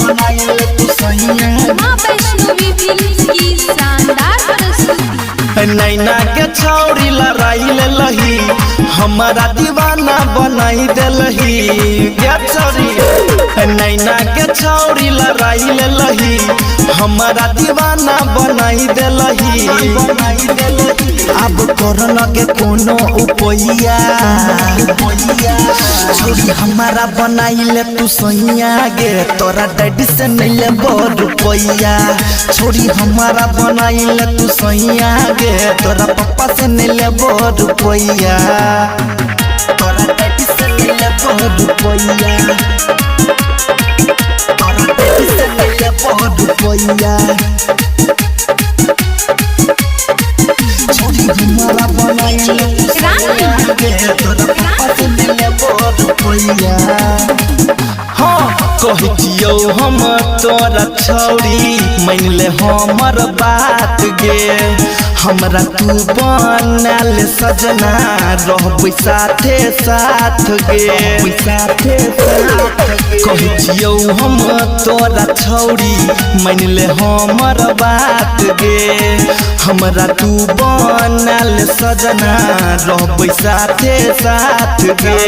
बनाइले तू सैया। माँ वैष्णवी फिल्म्स की शानदार प्रस्तुति। नैना के छौरी लड़ाइले लही हमारा दीवाना बनाई देलही। क्या छौरी नैना के छौरी लड़ाइले लही हमारा दीवाना बनाई देलही। अब कोरोना के कोनो उपैया छोरी हमारा बनाइले तू सैया गे तोरा डैडी से नहीं लेबो रुपैया। छोरी हमारा बनाइले तू सैया गे तोरा पापा से नहीं लेबो रुपैया। तोरा डैडी से नहीं लेबो रुपैया। तोरा डैडी से नहीं लेबो रुपैया। छोरी हमारा बनाइले तू सैया गे तोरा पापा से नहीं लेबो रुपैया। हाँ कहियो हम तोरा छौरी मान ले हमर बात गे हमरा तू बनल सजना रहबै साथे साथ गे। कहियो हम तोरा छौरी मान ले हमर बात गे हमरा तू बनल सजना रहबै साथे साथ गे।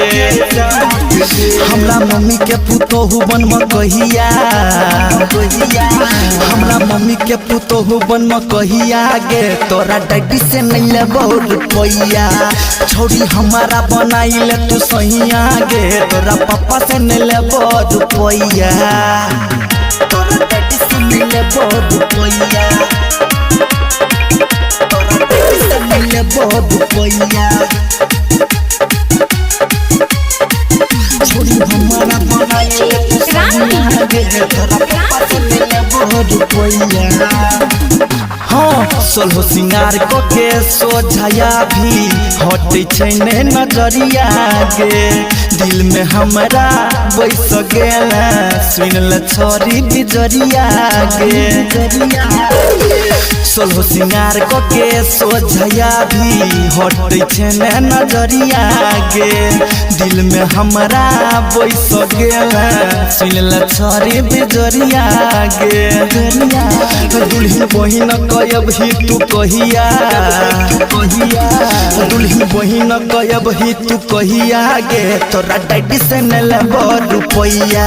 हमरा मम्मी के पुतोहू बनम कहिया हमरा मम्मी के पुतोहू बनम कहिया गे तोरा डैडी से नहीं लेबो रुपैया। छोरी हमारा बनाइले तू सैया गे तोरा पापा से नहीं लेबो रुपैया। तोरा डैडी से नहीं लेबो रुपैया। तोरा डैडी से नहीं लेबो रुपैया। छोरी हमारा बनाइले तू सैया गे तोरा पापा से नहीं लेबो रुपैया। हाँ सोलहो सिंगार को के सोझाया भी हटे छैने नजरिया गे दिल में हमरा बैस गेल सुन ल छोरी बिजरिया गे। सोलहो सिंगार को के सोझाया भी हटे छैने नजरिया गे दिल में हमरा बैस गेल सुन ल छोरी बिजरिया गे। दुल्हन बहिन कयब ही तू कहिया दुल्हन बहिन कयब ही तू कहिया गे तोरा डैडी से नहीं लेबो रुपैया।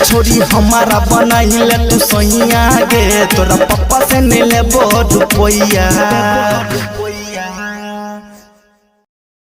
छोरी हमारा बनाइले तू सैया गे तोरा पापा से नहीं लेबो रुपैया।